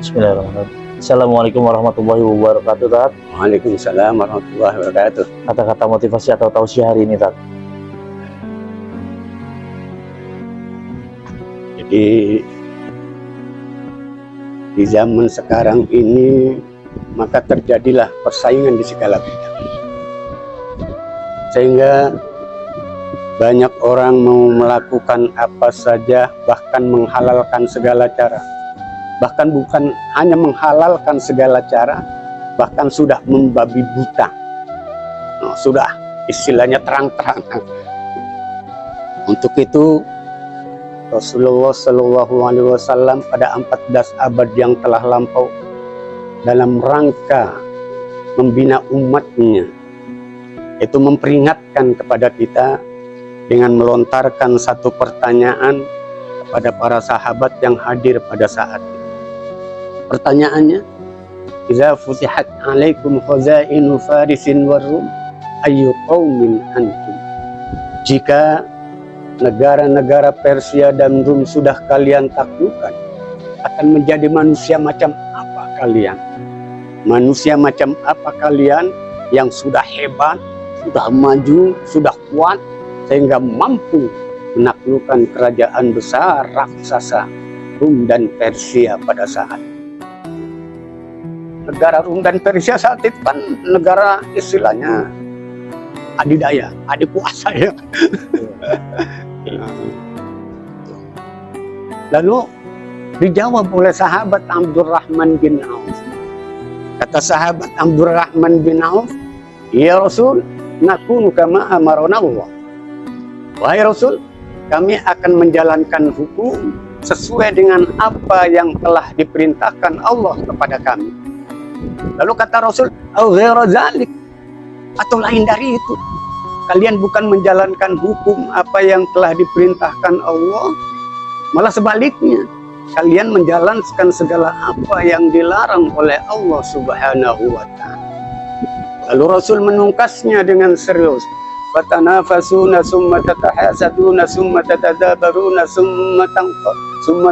Bismillahirrahmanirrahim. Assalamualaikum warahmatullahi wabarakatuh, Tat. Waalaikumsalam warahmatullahi wabarakatuh. Kata-kata motivasi atau tausiah hari ini, Tat. Jadi di zaman sekarang ini maka terjadilah persaingan di segala bidang, sehingga banyak orang mau melakukan apa saja, bahkan menghalalkan segala cara. Bahkan bukan hanya menghalalkan segala cara, bahkan sudah membabi buta. Sudah istilahnya terang-terangan. Untuk itu Rasulullah Shallallahu Alaihi Wasallam pada 14 abad yang telah lampau, dalam rangka membina umatnya, itu memperingatkan kepada kita dengan melontarkan satu pertanyaan kepada para sahabat yang hadir pada saat itu. Pertanyaannya, "Idza futihat 'alaikum khazainu Farisin wa Rum, ayyu qaumin antum?" Jika negara-negara Persia dan Rum sudah kalian taklukkan, akan menjadi manusia macam apa kalian? Manusia macam apa kalian yang sudah hebat, sudah maju, sudah kuat, sehingga mampu menaklukkan kerajaan besar raksasa Rum dan Persia pada saat itu. Negara Rum dan Persia saat itu kan negara istilahnya adidaya, adikuasa ya. Lalu dijawab oleh sahabat Abdurrahman bin Auf. Kata sahabat Abdurrahman bin Auf, "Ya Rasul, nakunu kama amarona Allah." Wahai Rasul, kami akan menjalankan hukum sesuai dengan apa yang telah diperintahkan Allah kepada kami. Lalu kata Rasul, "Au ghairu dzalik," atau lain dari itu, kalian bukan menjalankan hukum apa yang telah diperintahkan Allah, malah sebaliknya, kalian menjalankan segala apa yang dilarang oleh Allah Subhanahu wa Ta'ala. Lalu Rasul menungkasnya dengan serius, "Fatanafasuna summa tatahasaduna summa tatadabaruna summa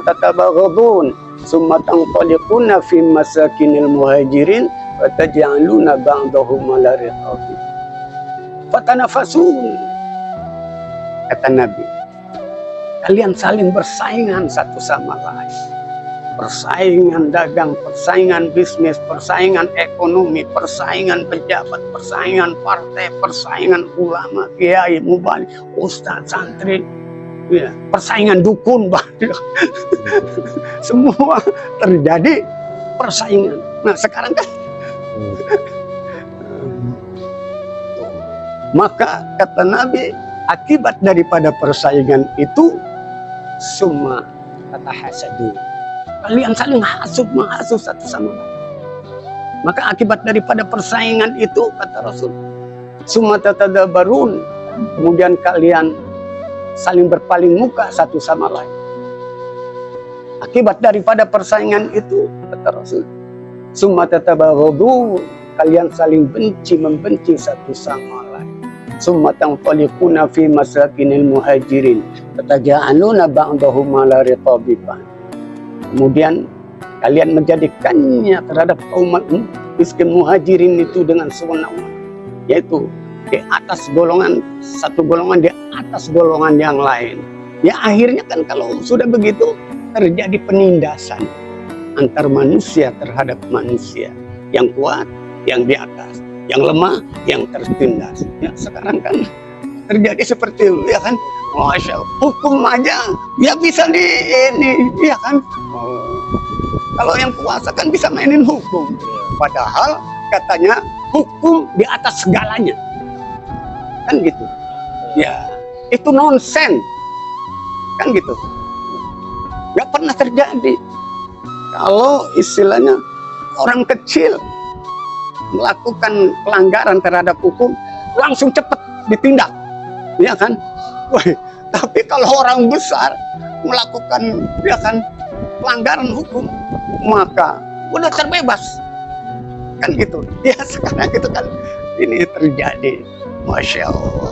tatabaghadun summa tanqaliquna fi masakinil muhajirin wa taj'aluna ba'dahum 'ala riqabi." Fatanafasun, kata Nabi, kalian saling bersaingan satu sama lain. Persaingan dagang, persaingan bisnis, persaingan ekonomi, persaingan pejabat, persaingan partai, persaingan ulama, kiai, mubalik, ustadz, santri, ya, persaingan dukun, semua terjadi persaingan. Nah sekarang kan maka kata Nabi, akibat daripada persaingan itu, summa tatahasadu, kalian saling menghasut satu sama lain. Maka akibat daripada persaingan itu, kata Rasul, summa tatadabarun, kemudian kalian saling berpaling muka satu sama lain. Akibat daripada persaingan itu, kata Rasul, summa tatabaghadun, kalian saling membenci satu sama lain. Summa tanqaliquna fi masakinil muhajirin fataj'aluna ba'dahum 'ala riqabi. Kemudian kalian menjadikannya terhadap kaum miskin muhajirin itu dengan sewenang-wenang, yaitu di atas golongan, satu golongan di atas golongan yang lain. Ya akhirnya kan kalau sudah begitu terjadi penindasan antar manusia terhadap manusia, yang kuat yang di atas, yang lemah yang tertindas. Ya sekarang kan terjadi seperti itu, ya kan? Masya Allah, hukum aja ya bisa di ini, ya kan? Kalau yang kuasa kan bisa mainin hukum, padahal katanya hukum di atas segalanya, kan gitu? Ya itu nonsen, kan gitu? Gak pernah terjadi. Kalau istilahnya orang kecil melakukan pelanggaran terhadap hukum, langsung cepat ditindak, ya kan? Woy, tapi kalau orang besar melakukan, ya kan, pelanggaran hukum, maka udah terbebas, kan gitu? Ya sekarang itu kan ini terjadi, Masya Allah.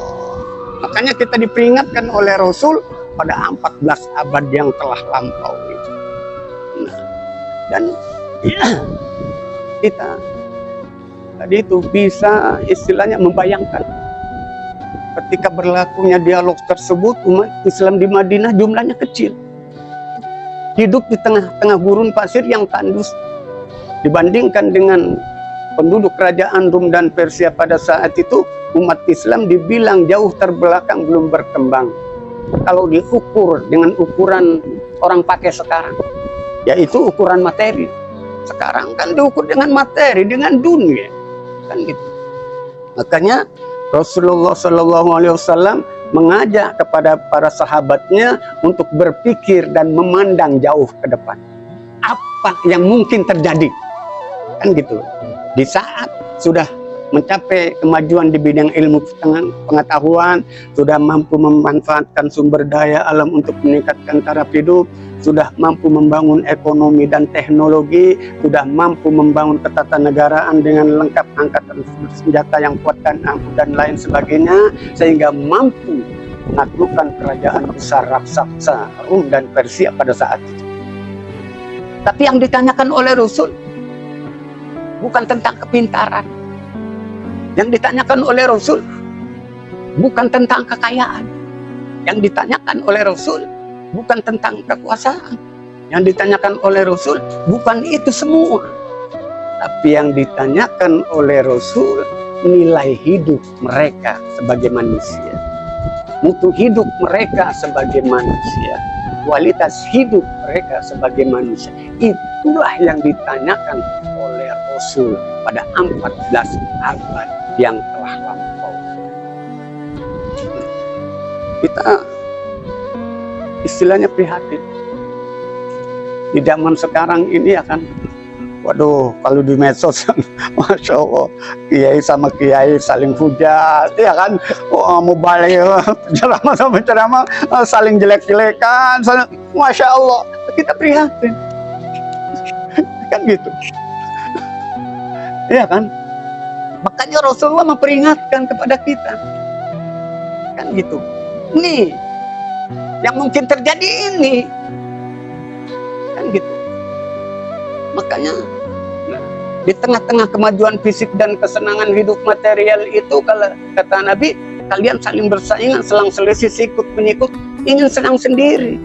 Makanya kita diperingatkan oleh Rasul pada 14 abad yang telah lampau itu. Nah, dan Ya, kita tadi itu bisa istilahnya membayangkan ketika berlakunya dialog tersebut, umat Islam di Madinah jumlahnya kecil, hidup di tengah-tengah gurun pasir yang tandus. Dibandingkan dengan penduduk kerajaan Rum dan Persia pada saat itu, umat Islam dibilang jauh terbelakang, belum berkembang. Kalau diukur dengan ukuran orang pakai sekarang, yaitu ukuran materi. Sekarang kan diukur dengan materi, dengan dunia, kan gitu. Makanya Rasulullah SAW mengajak kepada para sahabatnya untuk berpikir dan memandang jauh ke depan. Apa yang mungkin terjadi? Kan gitu. Di saat sudah mencapai kemajuan di bidang ilmu pengetahuan, sudah mampu memanfaatkan sumber daya alam untuk meningkatkan taraf hidup, sudah mampu membangun ekonomi dan teknologi, sudah mampu membangun ketatanegaraan dengan lengkap angkatan senjata yang kuat dan ampuh dan lain sebagainya, sehingga mampu menaklukkan kerajaan besar raksasa Rum dan Persia pada saat itu. Tapi yang ditanyakan oleh Rasul bukan tentang kepintaran. Yang ditanyakan oleh Rasul bukan tentang kekayaan. Yang ditanyakan oleh Rasul bukan tentang kekuasaan. Yang ditanyakan oleh Rasul bukan itu semua. Tapi yang ditanyakan oleh Rasul nilai hidup mereka sebagai manusia. Mutu hidup mereka sebagai manusia. Kualitas hidup mereka sebagai manusia. Itulah yang ditanyakan oleh Rasul pada 14 abad yang telah lampau. Kita istilahnya prihatin. Di zaman sekarang ini akan, waduh, kalau di medsos, Masya Allah, kiai sama kiai saling hujat, ya kan, mau balik ceramah sama ceramah, saling jelek-jelekan, Masya Allah, kita prihatin. Kan gitu. Iya kan? Makanya Rasulullah memperingatkan kepada kita. Kan gitu. Nih, yang mungkin terjadi ini. Kan gitu. Makanya di tengah-tengah kemajuan fisik dan kesenangan hidup material itu, kalau kata Nabi, kalian saling bersaingan, selang selisih, sikut menyikut, ingin senang sendiri.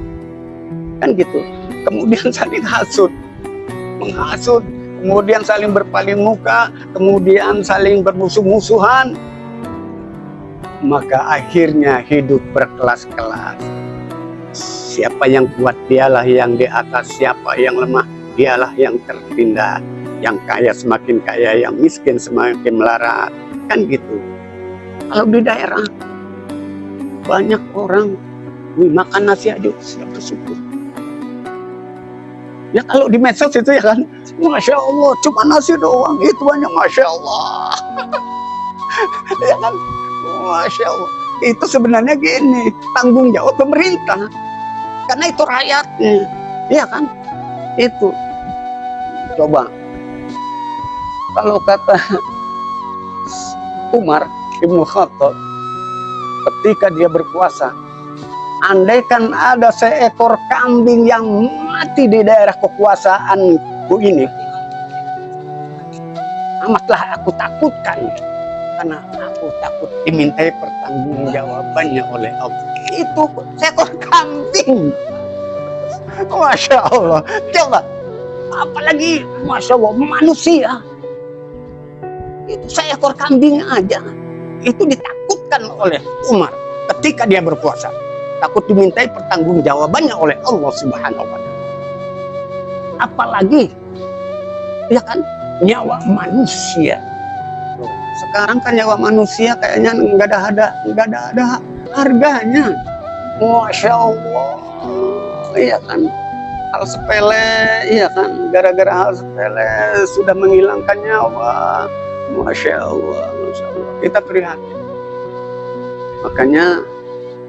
Kan gitu. Kemudian saling hasud, menghasut, kemudian saling berpaling muka, kemudian saling bermusuh-musuhan. Maka akhirnya hidup berkelas-kelas. Siapa yang kuat dialah yang di atas, siapa yang lemah dialah yang tertindas. Yang kaya semakin kaya, yang miskin semakin melarat. Kan gitu. Kalau di daerah banyak orang makan nasi aja sudah bersyukur. Ya kalau di medsos itu ya kan, Masya Allah, cuma nasi doang, itu banyak, Masya Allah. Ya kan, Masya Allah. Itu sebenarnya gini, tanggung jawab pemerintah. Karena itu rakyatnya, ya kan. Itu. Coba, kalau kata Umar Ibn Khattab, ketika dia berkuasa, andaikan ada seekor kambing yang mati di daerah kekuasaanku ini, amatlah aku takutkan, karena aku takut dimintai pertanggungjawabannya oleh Allah. Itu seekor kambing. Masya Allah. Coba, apalagi Masya Allah manusia. Itu seekor kambing aja. Itu ditakutkan oleh Umar ketika dia berkuasa. Takut dimintai pertanggungjawabannya oleh Allah Subhanahu wa Ta'ala. Apalagi, ya kan, nyawa manusia. Sekarang kan nyawa manusia kayaknya nggak ada harganya. Masya Allah, iya kan, hal sepele, iya kan, gara-gara hal sepele sudah menghilangkan nyawa. Masya Allah, Masya Allah. Kita prihatin. Makanya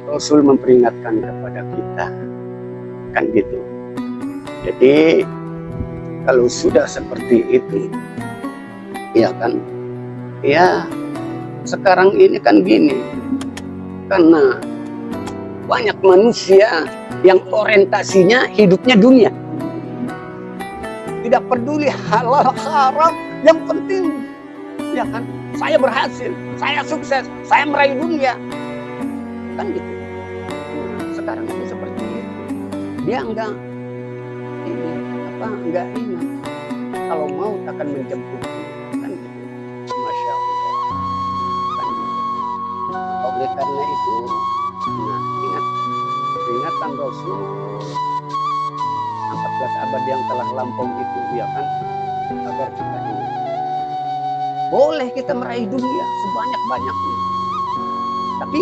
Rasul memperingatkan kepada kita, kan gitu. Jadi kalau sudah seperti itu, ya kan, ya sekarang ini kan gini, karena banyak manusia yang orientasinya hidupnya dunia. tidak peduli halal haram, yang penting ya kan saya berhasil, saya sukses, saya meraih dunia, kan gitu. Sekarang itu seperti itu, dia enggak ingat kalau maut akan menjemput, kan gitu. Masya Allah, kan gitu. Oleh karena itu, nah ingat peringatan Rasul 14 abad yang telah lampau itu, ya kan, agar kita ingat. Boleh kita meraih dunia sebanyak-banyaknya, tapi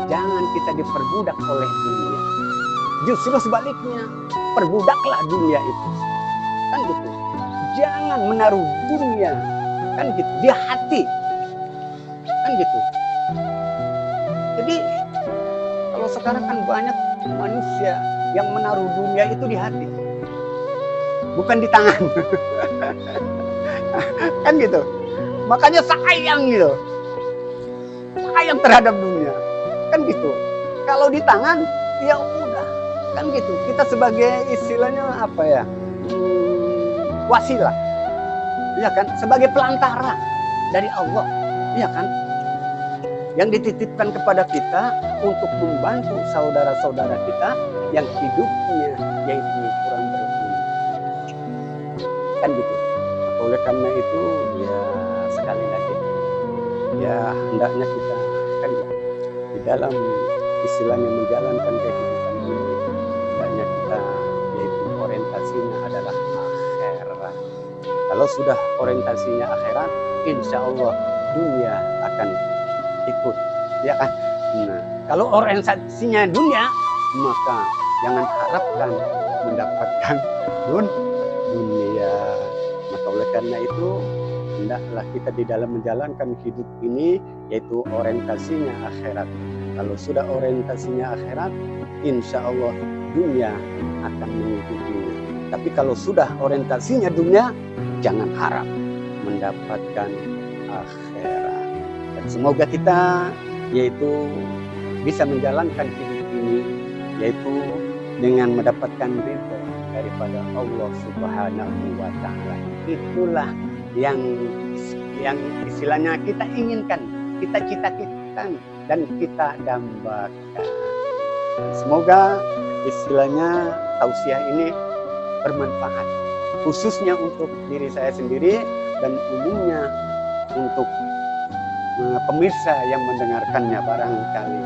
jangan kita diperbudak oleh dunia. Justru sebaliknya, perbudaklah dunia itu, kan gitu. Jangan menaruh dunia, kan gitu, di hati, kan gitu. Jadi kalau sekarang kan banyak manusia yang menaruh dunia itu di hati, bukan di tangan. Kan gitu. Makanya sayang gitu, sayang terhadap dunia, kan gitu. Kalau di tangan ya udah, kan gitu. Kita sebagai istilahnya apa ya, wasilah, ya kan, sebagai pelantara dari Allah, ya kan, yang dititipkan kepada kita untuk membantu saudara-saudara kita yang hidupnya yaitu kurang beruntung, kan gitu. Oleh karena itu ya sekali lagi ya hendaknya kita kan ya, di dalam istilahnya menjalankan kehidupan ini, hendaknya kita yaitu orientasinya adalah akhirat. Kalau sudah orientasinya akhirat, insya Allah dunia akan ikut, ya kan. Nah, kalau orientasinya dunia, maka jangan harapkan mendapatkan dunia. Maka oleh karena itu hendaklah kita di dalam menjalankan hidup ini yaitu orientasinya akhirat. Kalau sudah orientasinya akhirat, insya Allah dunia akan mengikutinya. Tapi kalau sudah orientasinya dunia, jangan harap mendapatkan akhirat. Dan semoga kita yaitu bisa menjalankan hidup ini yaitu dengan mendapatkan ridho daripada Allah Subhanahu wa Ta'ala. Itulah yang istilahnya kita inginkan, kita cita-citakan dan kita dambakan. Semoga istilahnya tausiah ini bermanfaat, khususnya untuk diri saya sendiri dan umumnya untuk pemirsa yang mendengarkannya barangkali.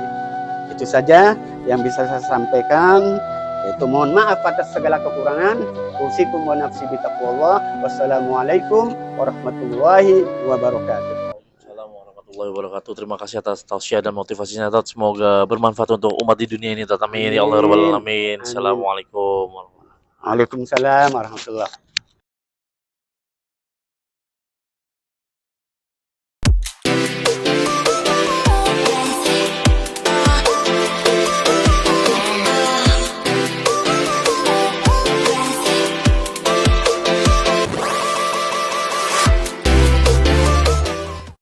Itu saja yang bisa saya sampaikan. Itu mohon maaf atas segala kekurangan. Usikum wa nafsi bitaqwallah. Wassalamualaikum warahmatullahi wabarakatuh. Assalamualaikum warahmatullahi wabarakatuh. Terima kasih atas tausiah dan motivasinya, Tat. Semoga bermanfaat untuk umat di dunia ini, Tat. Amin ya Allah rabbal alamin. Assalamualaikum. Waalaikumsalam warahmatullahi